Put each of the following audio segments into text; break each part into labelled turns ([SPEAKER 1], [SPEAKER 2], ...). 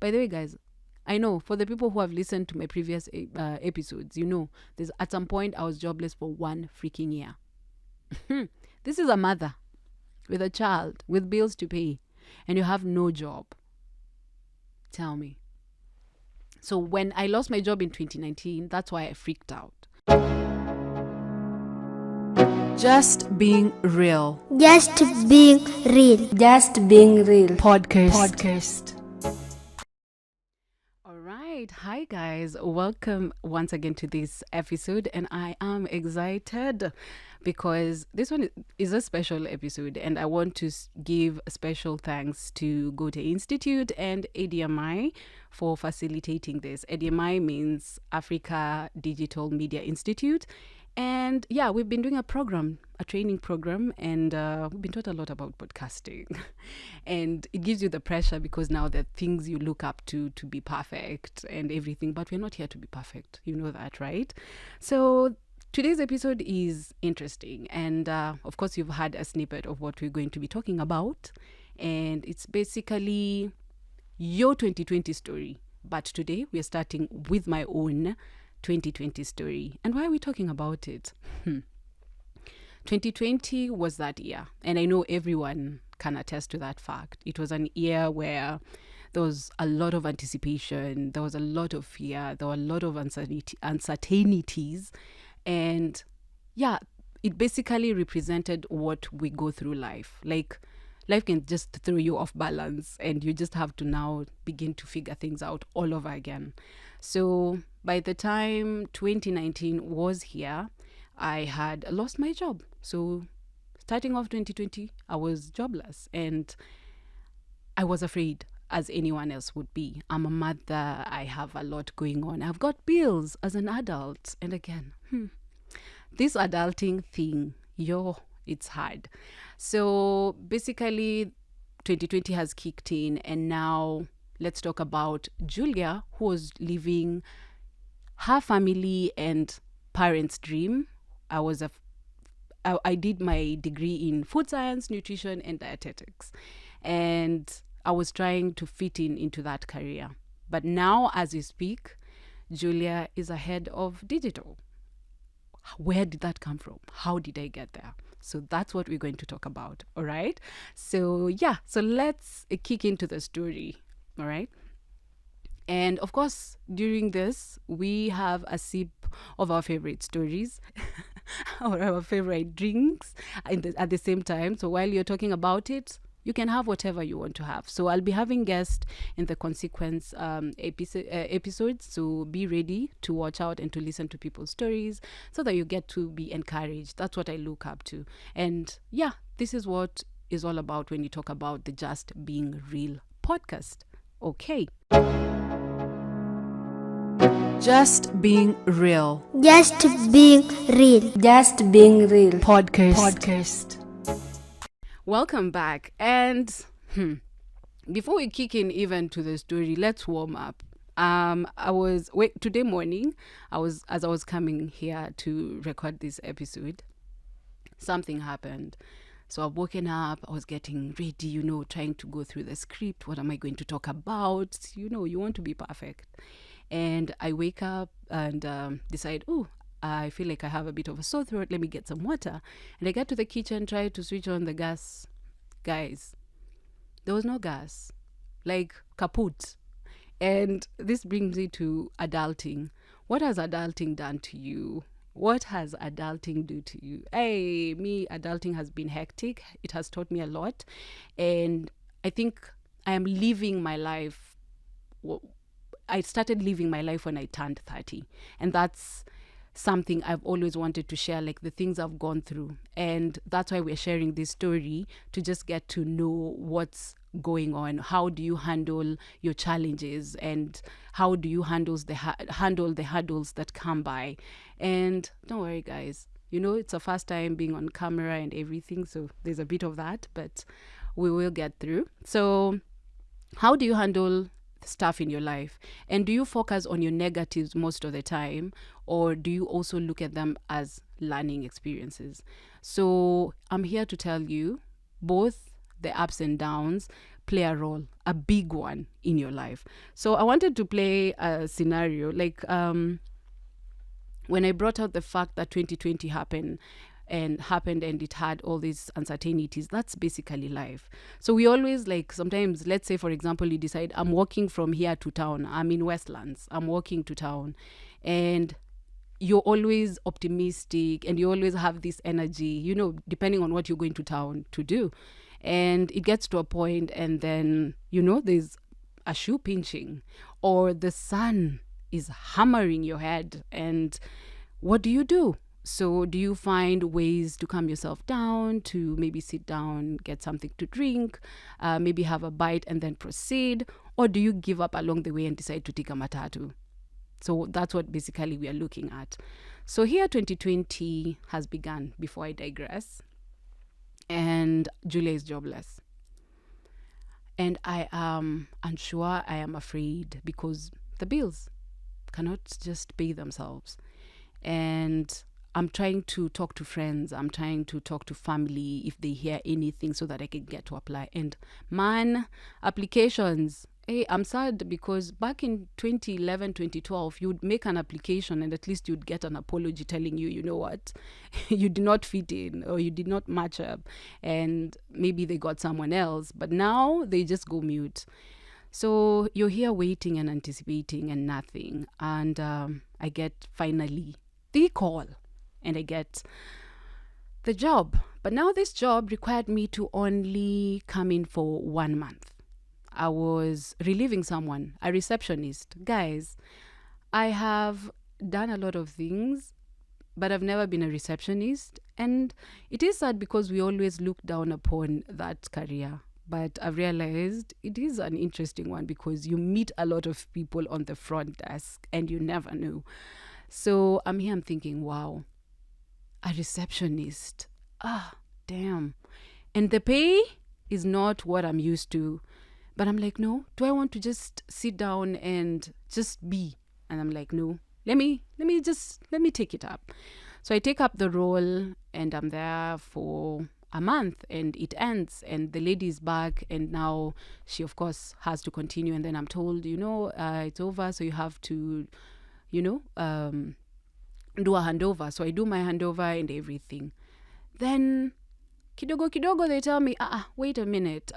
[SPEAKER 1] By the way, guys, I know for the people who have listened to my previous episodes, there's at some point I was jobless for 1 freaking year. This is a mother with a child, with bills to pay, and you have no job. Tell me. So when I lost my job in 2019, that's why I freaked out. Just being real.
[SPEAKER 2] Just being real.
[SPEAKER 3] Just being real.
[SPEAKER 1] Podcast. All right. Hi, guys. Welcome once again to this episode. And I am excited because this one is a special episode. And I want to give special thanks to Goethe Institute and DIDN'I for facilitating this. DIDN'I means Africa Digital Media Institute. And yeah, we've been doing a training program, and we've been taught a lot about podcasting. And it gives you the pressure because now there are things you look up to be perfect and everything, but we're not here to be perfect. You know that, right? So today's episode is interesting. And of course, you've had a snippet of what we're going to be talking about. And it's basically your 2020 story. But today we're starting with my own 2020 story. And why are we talking about it? 2020 was that year, and I know everyone can attest to that fact. It was an year where there was a lot of anticipation, there was a lot of fear, there were a lot of uncertainties, and yeah, it basically represented what we go through life. Like, life can just throw you off balance, and you just have to now begin to figure things out all over again. So by the time 2019 was here, I had lost my job. So starting off 2020, I was jobless, and I was afraid, as anyone else would be. I'm a mother. I have a lot going on. I've got bills as an adult. And again, this adulting thing, it's hard. So basically, 2020 has kicked in, and now let's talk about Julia, who was living her family and parents' dream. I did my degree in food science, nutrition, and dietetics, and I was trying to fit into that career. But now, as we speak, Julia is ahead of digital. Where did that come from? How did I get there? So that's what we're going to talk about. All right. So let's kick into the story. All right. And of course, during this, we have a sip of our favorite stories or our favorite drinks at the same time. So while you're talking about it, you can have whatever you want to have. So I'll be having guests in the consequence episodes. So be ready to watch out and to listen to people's stories so that you get to be encouraged. That's what I look up to. And yeah, this is what is all about when you talk about the Just Being Real podcast. Okay. Just being real.
[SPEAKER 2] Just being real.
[SPEAKER 3] Just being real.
[SPEAKER 1] Podcast. Welcome back. And before we kick in even to the story, let's warm up. Today morning, as I was coming here to record this episode, something happened. So I've woken up, I was getting ready, trying to go through the script. What am I going to talk about? You want to be perfect. And I wake up and decide, I feel like I have a bit of a sore throat. Let me get some water. And I get to the kitchen, try to switch on the gas. Guys, there was no gas. Like, kaput. And this brings me to adulting. What has adulting done to you? What has adulting do to you? Hey, adulting has been hectic. It has taught me a lot. And I think I am living my life. I started living my life when I turned 30. And that's something I've always wanted to share, like the things I've gone through. And that's why we're sharing this story, to just get to know what's going on. How do you handle your challenges, and how do you handle the hurdles that come by? And don't worry, guys, it's a first time being on camera and everything, so there's a bit of that, but we will get through. So how do you handle stuff in your life? And do you focus on your negatives most of the time, or do you also look at them as learning experiences? So I'm here to tell you both the ups and downs, play a role, a big one in your life. So I wanted to play a scenario like when I brought out the fact that 2020 happened and it had all these uncertainties. That's basically life. So we always, like, sometimes, let's say for example, you decide, I'm walking from here to town, I'm in Westlands, I'm walking to town, and you're always optimistic and you always have this energy, you know, depending on what you're going to town to do. And it gets to a point and then, you know, there's a shoe pinching or the sun is hammering your head, and what do? So do you find ways to calm yourself down, to maybe sit down, get something to drink, maybe have a bite and then proceed? Or do you give up along the way and decide to take a matatu? So that's what basically we are looking at. So here 2020 has begun, before I digress, and Julia is jobless. And I am unsure, I am afraid, because the bills cannot just pay themselves. And I'm trying to talk to friends, I'm trying to talk to family if they hear anything so that I can get to apply. And man, applications, hey, I'm sad because back in 2011, 2012, you'd make an application and at least you'd get an apology telling you, you know what, you did not fit in or you did not match up, and maybe they got someone else, but now they just go mute. So you're here waiting and anticipating and nothing. And I get finally the call and I get the job. But now this job required me to only come in for 1 month. I was relieving someone, a receptionist. Guys, I have done a lot of things, but I've never been a receptionist. And it is sad because we always look down upon that career. But I've realized it is an interesting one because you meet a lot of people on the front desk and you never know. So I'm here, I'm thinking, wow, a receptionist. Ah, damn. And the pay is not what I'm used to. But I'm like, no, do I want to just sit down and just be? And I'm like, no, let me take it up. So I take up the role and I'm there for a month and it ends and the lady is back and now she of course has to continue, and then I'm told, it's over, so you have to, do a handover. So I do my handover and everything. Then kidogo they tell me, wait a minute,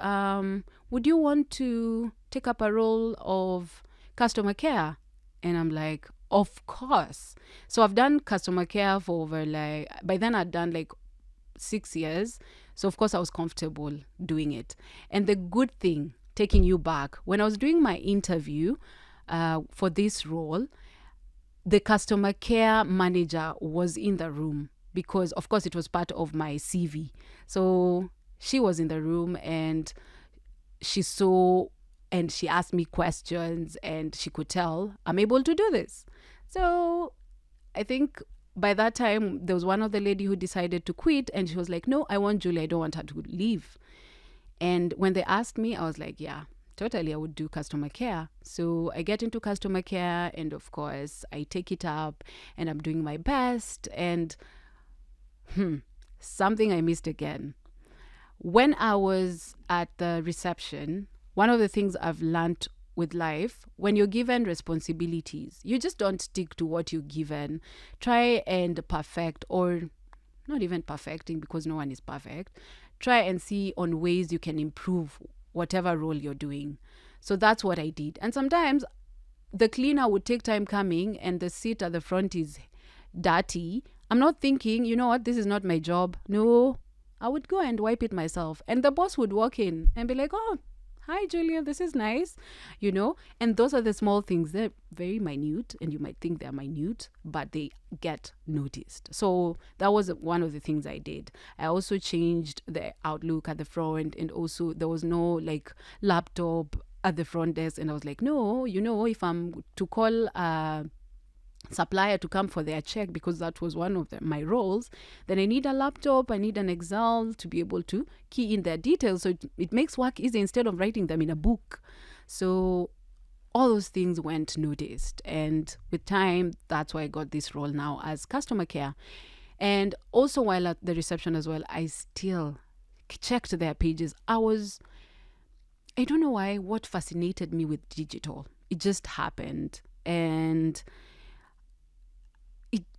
[SPEAKER 1] would you want to take up a role of customer care? And I'm like, of course. So I've done customer care for over, like, by then I'd done like 6 years. So of course I was comfortable doing it. And the good thing, taking you back, when I was doing my interview for this role, the customer care manager was in the room because of course it was part of my CV. So she was in the room and she saw and she asked me questions and she could tell I'm able to do this. So I think by that time, there was one of the lady who decided to quit and she was like, no, I want Julia. I don't want her to leave. And when they asked me, I was like, yeah, totally. I would do customer care. So I get into customer care and of course I take it up and I'm doing my best. And something I missed again. When I was at the reception, one of the things I've learned with life, when you're given responsibilities, you just don't stick to what you're given. Try and perfect, or not even perfecting because no one is perfect. Try and see on ways you can improve whatever role you're doing. So that's what I did. And sometimes the cleaner would take time coming and the seat at the front is dirty. I'm not thinking, you know what, this is not my job. No, I would go and wipe it myself. And the boss would walk in and be like, oh, hi, Julia, this is nice, and those are the small things. They're very minute and you might think they're minute, but they get noticed. So that was one of the things I did. I also changed the outlook at the front, and also there was no like laptop at the front desk. And I was like, no, if I'm to call supplier to come for their check, because that was one of my roles, then I need a laptop, I need an Excel to be able to key in their details, so it makes work easy instead of writing them in a book. So all those things went noticed, and with time, that's why I got this role now as customer care. And also while at the reception as well, I still checked their pages. I don't know why, what fascinated me with digital. It just happened. And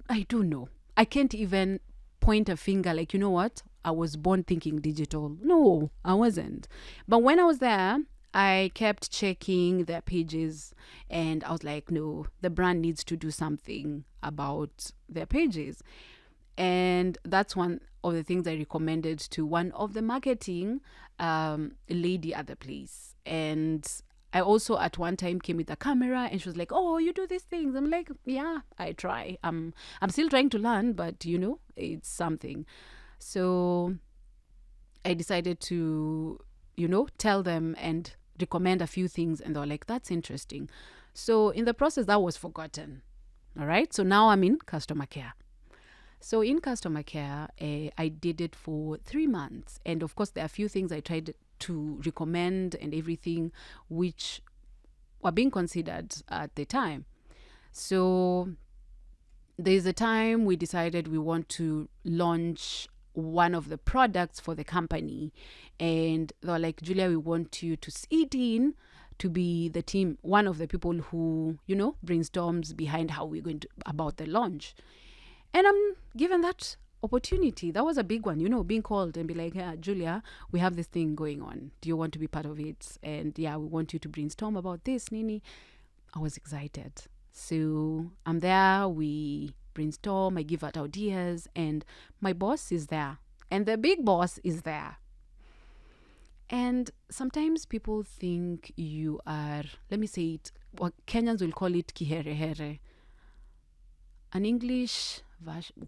[SPEAKER 1] I don't know. I can't even point a finger like, you know what? I was born thinking digital. No, I wasn't. But when I was there, I kept checking their pages and I was like, no, the brand needs to do something about their pages. And that's one of the things I recommended to one of the marketing lady at the place. And I also at one time came with a camera and she was like, oh, you do these things. I'm like, yeah, I try. I'm still trying to learn, but it's something. So I decided to, tell them and recommend a few things. And they were like, that's interesting. So in the process, that was forgotten. All right. So now I'm in customer care. So in customer care, I did it for 3 months. And of course, there are a few things I tried to recommend and everything, which were being considered at the time. So there's a time we decided we want to launch one of the products for the company. And they were like, Julia, we want you to sit in to be the team, one of the people who, brainstorms behind how we're going to, about the launch. And I'm given that opportunity. That was a big one, being called and be like, yeah, Julia, we have this thing going on. Do you want to be part of it? And yeah, we want you to brainstorm about this, Nini. I was excited. So I'm there, we brainstorm, I give out ideas, and my boss is there. And the big boss is there. And sometimes people think you are, let me say it, what Kenyans will call it kiherehere. An English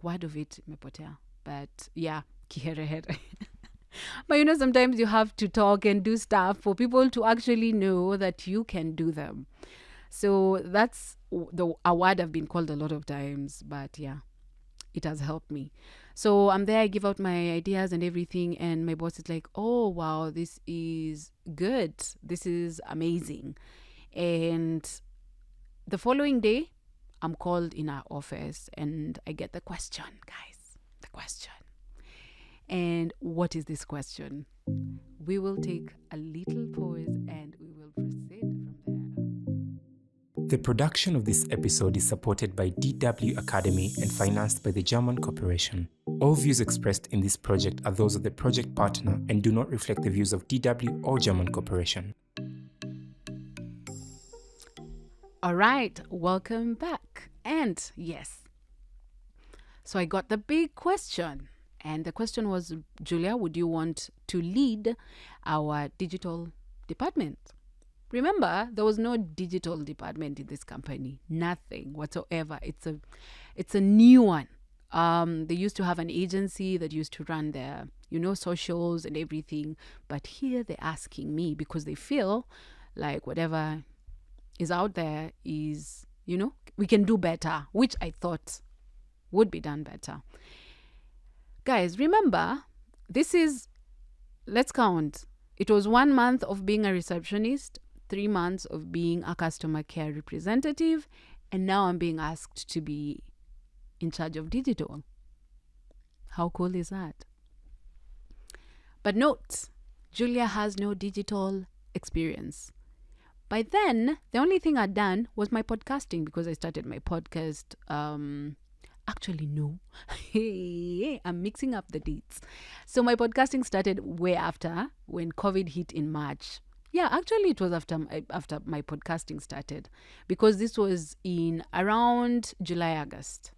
[SPEAKER 1] word of it mepotea, but yeah, kiherehere. But sometimes you have to talk and do stuff for people to actually know that you can do them. So that's a word I've been called a lot of times, but yeah, it has helped me. So I'm there, I give out my ideas and everything, and my boss is like, oh wow, this is good, this is amazing. And the following day, I'm called in our office and I get the question, guys, the question. And what is this question? We will take a little pause and we will proceed from there.
[SPEAKER 4] The production of this episode is supported by DW Academy and financed by the German Corporation. All views expressed in this project are those of the project partner and do not reflect the views of DW or German Corporation.
[SPEAKER 1] All right, welcome back. And yes, so I got the big question. And the question was, Julia, would you want to lead our digital department? Remember, there was no digital department in this company. Nothing whatsoever. It's a new one. They used to have an agency that used to run their, socials and everything. But here they're asking me because they feel like whatever is out there is, we can do better, which I thought would be done better. Guys, remember, let's count. It was 1 month of being a receptionist, 3 months of being a customer care representative, and now I'm being asked to be in charge of digital. How cool is that? But note, Julia has no digital experience. By then, the only thing I'd done was my podcasting because I started my podcast. Actually, no. I'm mixing up the dates. So my podcasting started way after when COVID hit in March. Yeah, actually, it was after my podcasting started because this was in around July, August.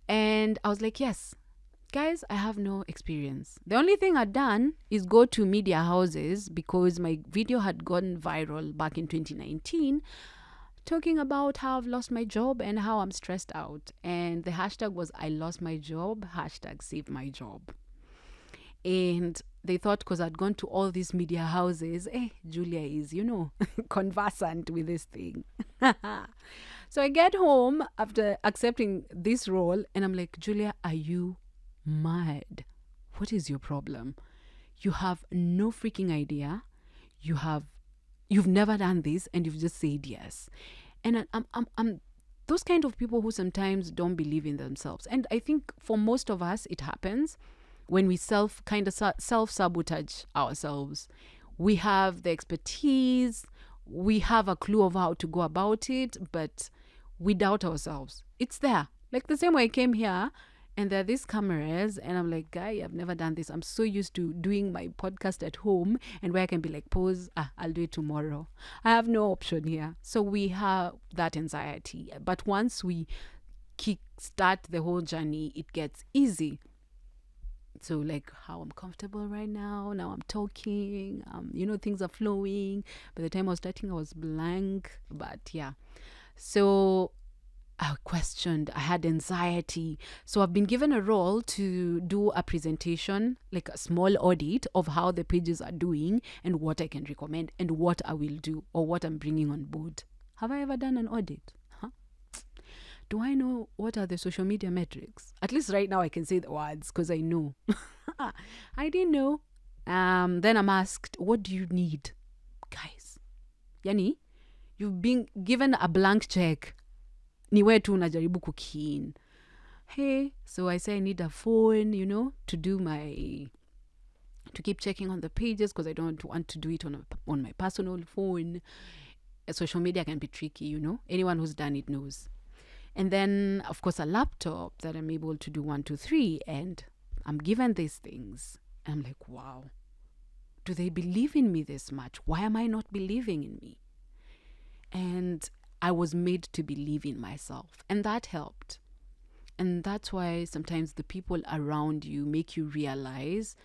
[SPEAKER 1] And I was like, yes, guys, I have no experience. The only thing I'd done is go to media houses because my video had gone viral back in 2019 talking about how I've lost my job and how I'm stressed out. And the hashtag was I lost my job, #save my job. And they thought because I'd gone to all these media houses, Julia is, conversant with this thing. So I get home after accepting this role and I'm like, Julia, are you mad? What is your problem? You have no freaking idea. You've never done this and you've just said yes. And I'm those kind of people who sometimes don't believe in themselves. And I think for most of us, it happens when we self-sabotage ourselves. We have the expertise. We have a clue of how to go about it, but we doubt ourselves. It's there. Like the same way I came here and there are these cameras and I'm like, guy, I've never done this. I'm so used to doing my podcast at home and where I can be like, pause, I'll do it tomorrow. I have no option here. So we have that anxiety. But once we start the whole journey, it gets easy. So like how I'm comfortable right now I'm talking, things are flowing. By the time I was starting, I was blank, but yeah. So I questioned, I had anxiety. So I've been given a role to do a presentation, like a small audit of how the pages are doing and what I can recommend and what I will do or what I'm bringing on board. Have I ever done an audit? Do I know what are the social media metrics? At least right now I can say the words because I know. I didn't know. Then I'm asked, what do you need? Guys, yani, you've been given a blank check. Ni wewe tu unajaribu kukeen. Hey, so I say I need a phone, to keep checking on the pages because I don't want to do it on my personal phone. Social media can be tricky, Anyone who's done it knows. And then, of course, a laptop that I'm able to do 1, 2, 3. And I'm given these things. And I'm like, wow, do they believe in me this much? Why am I not believing in me? And I was made to believe in myself. And that helped. And that's why sometimes the people around you make you realize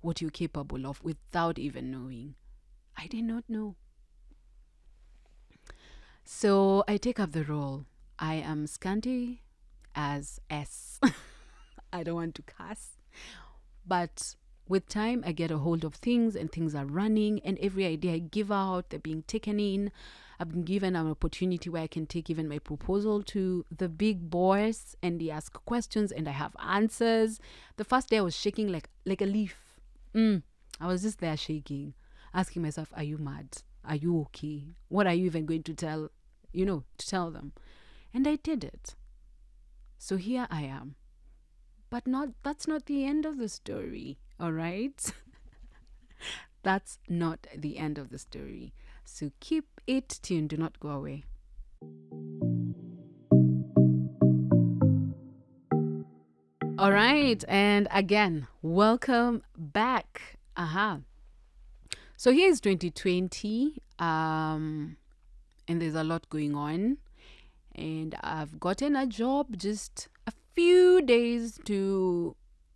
[SPEAKER 1] what you're capable of without even knowing. I did not know. So I take up the role. I am scanty as S. I don't want to cuss. But with time, I get a hold of things and things are running. And every idea I give out, they're being taken in. I've been given an opportunity where I can take even my proposal to the big boss and they ask questions and I have answers. The first day I was shaking like a leaf. I was just there shaking, asking myself, are you mad? Are you okay? What are you even going to tell them? And I did it. So here I am. But that's not the end of the story, all right? That's not the end of the story. So keep it tuned. Do not go away. All right. And again, welcome back. So here's 2020. And there's a lot going on. And I've gotten a job just a few days to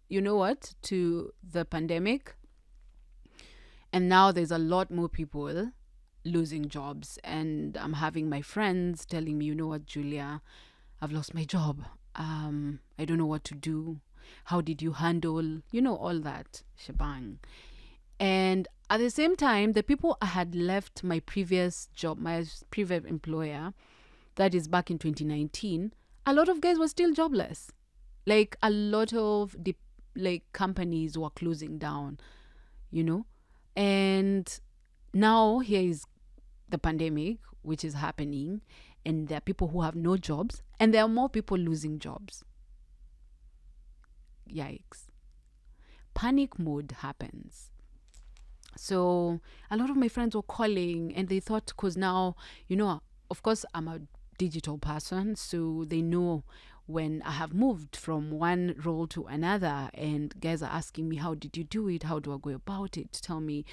[SPEAKER 1] the pandemic. And now there's a lot more people losing jobs. And I'm having my friends telling me, you know what, Julia, I've lost my job. I don't know what to do. How did you handle, all that shebang. And at the same time, the people I had left my previous job, my previous employer, that is back in 2019, a lot of guys were still jobless. Like a lot of companies were closing down, And now here is the pandemic, which is happening, and there are people who have no jobs, and there are more people losing jobs. Yikes. Panic mode happens. So a lot of my friends were calling and they thought, because now, of course, I'm a digital person, so they know when I have moved from one role to another, and guys are asking me, how did you do it? How do I go about it? Tell me,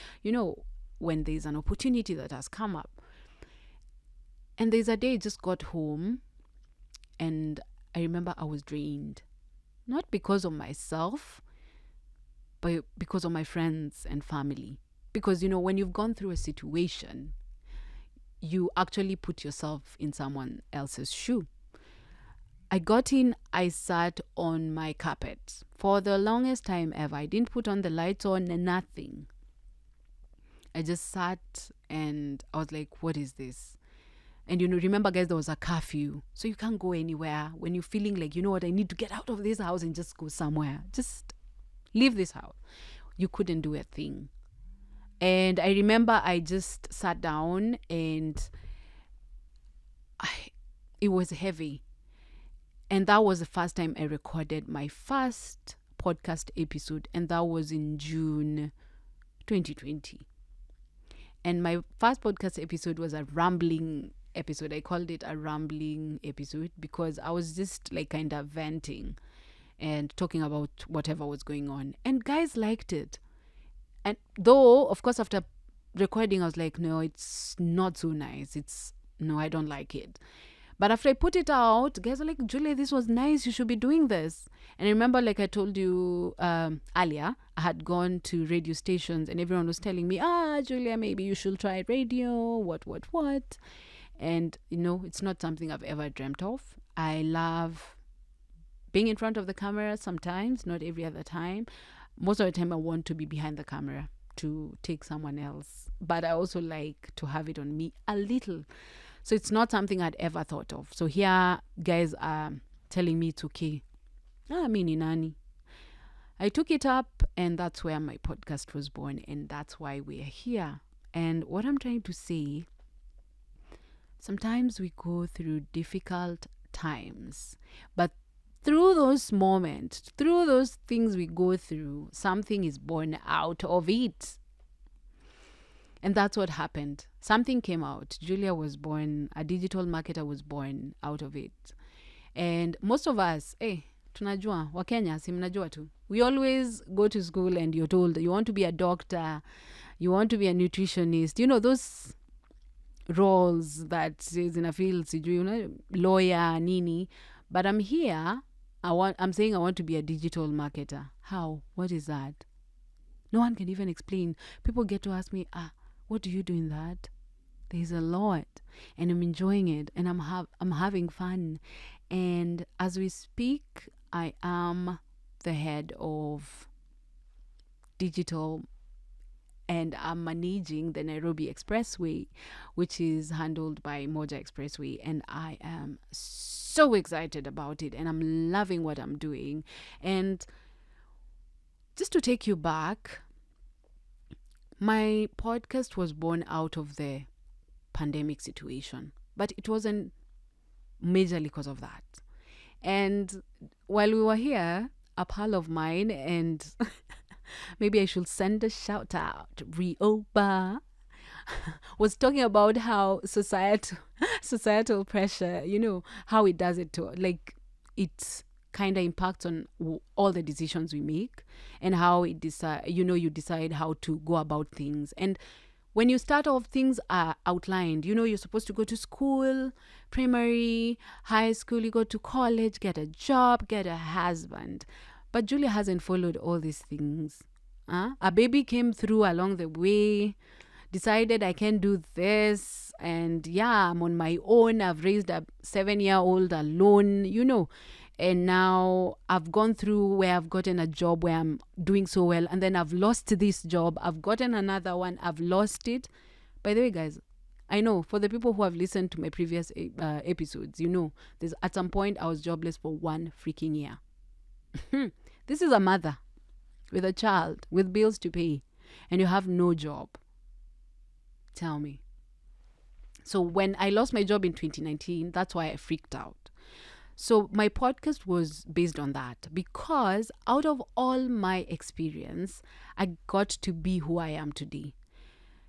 [SPEAKER 1] when there's an opportunity that has come up. And there's a day I just got home and I remember I was drained, not because of myself, but because of my friends and family. Because, when you've gone through a situation, you actually put yourself in someone else's shoe. I got in, I sat on my carpet for the longest time ever. I didn't put on the lights on, nothing. I just sat and I was like, what is this? And remember guys, there was a curfew, so you can't go anywhere. When you're feeling like, I need to get out of this house and just go somewhere, just leave this house, you couldn't do a thing. And I remember I just sat down and it was heavy. And that was the first time I recorded my first podcast episode. And that was in June 2020. And my first podcast episode was a rambling episode. I called it a rambling episode because I was just like kind of venting and talking about whatever was going on. And guys liked it. And though, of course, after recording, I was like, no, it's not so nice. No, I don't like it. But after I put it out, guys were like, Julia, this was nice. You should be doing this. And I remember, like I told you earlier, I had gone to radio stations and everyone was telling me, Julia, maybe you should try radio, what. And, it's not something I've ever dreamt of. I love being in front of the camera sometimes, not every other time. Most of the time I want to be behind the camera to take someone else. But I also like to have it on me a little. So it's not something I'd ever thought of. So here, guys are telling me it's okay. Mini nani. I took it up, and that's where my podcast was born, and that's why we're here. And what I'm trying to say, sometimes we go through difficult times, but through those moments, through those things we go through, something is born out of it. And that's what happened. Something came out. Julia was born. A digital marketer was born out of it. And most of us, tunajua, Wakenya, si mnajua tu. We always go to school and you're told you want to be a doctor, you want to be a nutritionist. Those roles that is in a field, lawyer, nini. But I'm here, I'm saying I want to be a digital marketer. How? What is that? No one can even explain. People get to ask me, what do you do in that? There's a lot, and I'm enjoying it, and I'm having fun. And as we speak, I am the head of digital, and I'm managing the Nairobi Expressway, which is handled by Moja Expressway, and I am so excited about it, and I'm loving what I'm doing. And just to take you back, my podcast was born out of the pandemic situation, but it wasn't majorly because of that. And while we were here, a pal of mine, and maybe I should send a shout out, Rioba, was talking about how societal pressure, how it does it to, like, it kind of impacts on all the decisions we make, and how it you decide how to go about things. And when you start off, things are outlined. You're supposed to go to school, primary, high school, you go to college, get a job, get a husband. But Julia hasn't followed all these things. A baby came through along the way, decided I can do this, and I'm on my own. I've raised a 7-year-old alone, and now I've gone through where I've gotten a job where I'm doing so well, and then I've lost this job. I've gotten another one. I've lost it. By the way, guys, I know for the people who have listened to my previous episodes, there's at some point I was jobless for 1 freaking year. This is a mother with a child, with bills to pay, and you have no job. Tell me. So when I lost my job in 2019, that's why I freaked out. So my podcast was based on that, because out of all my experience, I got to be who I am today.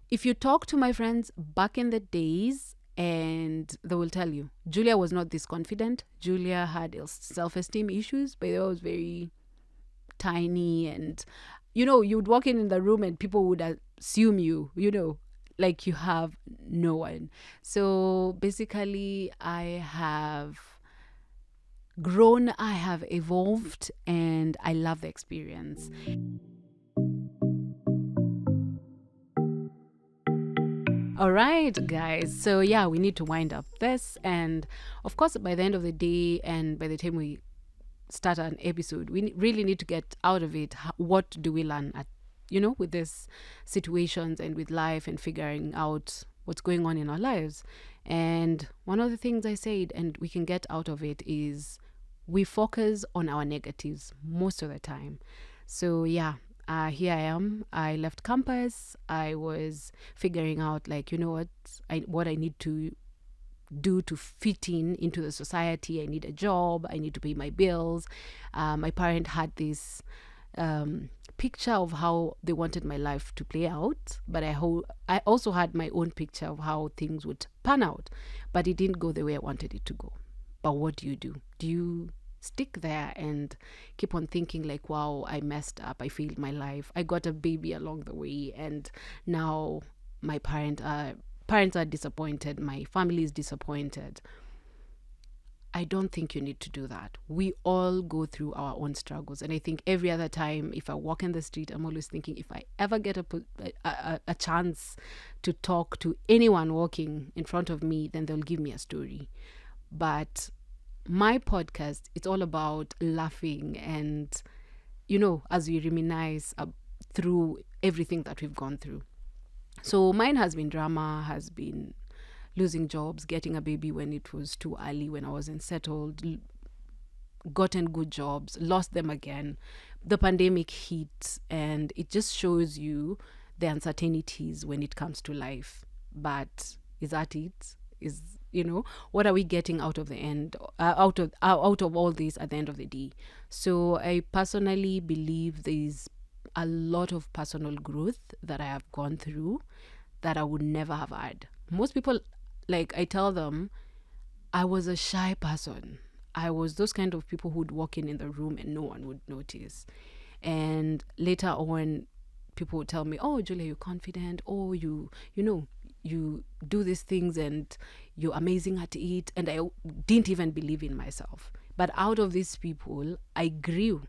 [SPEAKER 1] If you talk to my friends back in the days, and they will tell you, Julia was not this confident. Julia had self-esteem issues, but it was very tiny, and you'd walk in the room and people would assume you like you have no one. So basically, I have grown, I have evolved, and I love the experience. All right, guys. So we need to wind up this. And of course, by the end of the day, and by the time we start an episode, we really need to get out of it. What do we learn with these situations and with life, and figuring out what's going on in our lives. And one of the things I said, and we can get out of it, is we focus on our negatives most of the time. So here I am. I left campus. I was figuring out, what I need to do to fit into the society. I need a job. I need to pay my bills. My parent had this picture of how they wanted my life to play out, but I also had my own picture of how things would pan out, but it didn't go the way I wanted it to go. But what do? Do you stick there and keep on thinking like, wow, I messed up, I failed my life, I got a baby along the way, and now my parents are disappointed, my family is disappointed? I don't think you need to do that. We all go through our own struggles. And I think every other time, if I walk in the street, I'm always thinking, if I ever get a chance to talk to anyone walking in front of me, then they'll give me a story. But my podcast, it's all about laughing and, as we reminisce through everything that we've gone through. So mine has been drama, has been losing jobs, getting a baby when it was too early, when I wasn't settled, gotten good jobs, lost them again. The pandemic hit, and it just shows you the uncertainties when it comes to life. But is that it? What are we getting out of the end, out of all this at the end of the day? So I personally believe there's a lot of personal growth that I have gone through that I would never have had. Most people, like I tell them, I was a shy person. I was those kind of people who'd walk in the room and no one would notice. And later on, people would tell me, oh, Julia, you're confident. Oh, you do these things and you're amazing at it. And I didn't even believe in myself. But out of these people, I grew.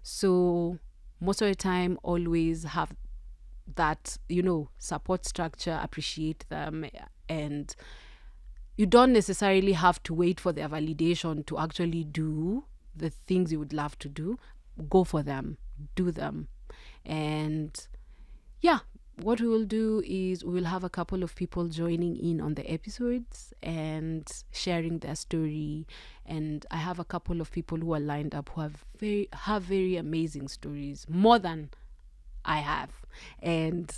[SPEAKER 1] So most of the time, always have that, support structure, appreciate them. And you don't necessarily have to wait for their validation to actually do the things you would love to do. Go for them, do them. And yeah, what we will do is we will have a couple of people joining in on the episodes and sharing their story. And I have a couple of people who are lined up who have very amazing stories, more than I have. And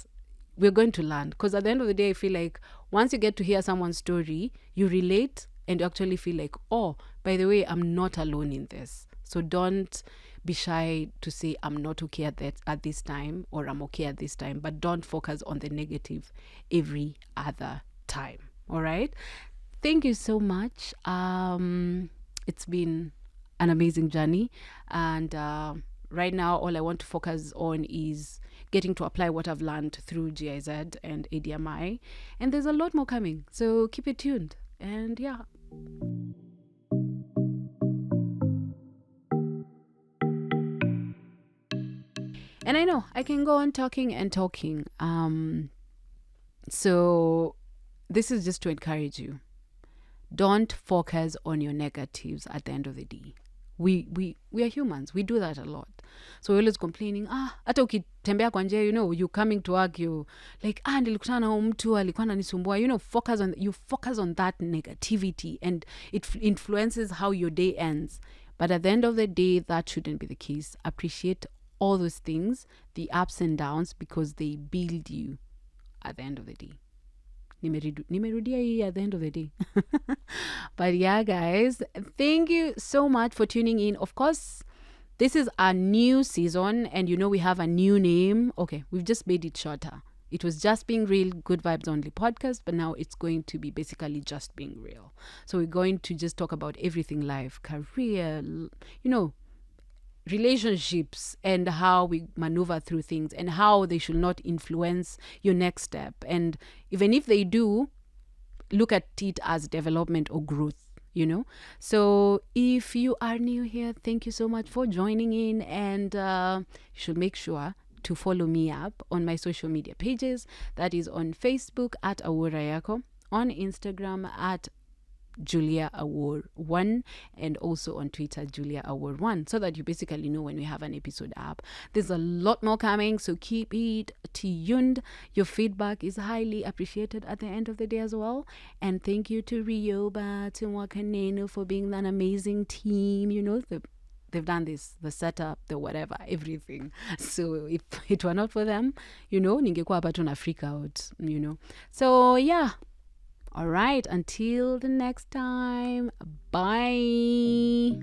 [SPEAKER 1] we're going to learn, because at the end of the day, I feel like once you get to hear someone's story, you relate and you actually feel like, oh, by the way, I'm not alone in this. So don't be shy to say I'm not okay at this time, or I'm okay at this time, but don't focus on the negative every other time. All right. Thank you so much. It's been an amazing journey. And right now, all I want to focus on is getting to apply what I've learned through GIZ and DIDN'I. And there's a lot more coming. So keep it tuned. And yeah. And I know I can go on talking and talking. So this is just to encourage you. Don't focus on your negatives at the end of the day. We are humans. We do that a lot. So we're always complaining, hata ukitembea kwa njia, you coming to work, you like, nilikutana na mtu alikuwa ananisumbua, focus on that negativity, and it influences how your day ends. But at the end of the day, that shouldn't be the case. Appreciate all those things, the ups and downs, because they build you at the end of the day. Nimerudia at the end of the day. But yeah, guys, thank you so much for tuning in. Of course, this is a new season, and we have a new name. Okay, we've just made it shorter. It was Just Being Real, Good Vibes Only podcast, but now it's going to be basically Just Being Real. So we're going to just talk about everything life, career, relationships, and how we maneuver through things, and how they should not influence your next step. And even if they do, look at it as development or growth, So if you are new here, thank you so much for joining in. And you should make sure to follow me up on my social media pages. That is on Facebook at Awuor, on Instagram at Juliah Awuor 1, and also on Twitter Juliah Awuor 1, so that you basically know when we have an episode up. There's a lot more coming, so keep it tuned. Your feedback is highly appreciated at the end of the day as well. And thank you to Rioba, to Wakaneno for being an amazing team. They've done this, the setup, the whatever, everything. So if it were not for them, ningekuwa hapa tu na freak out, So yeah. All right, until the next time, bye.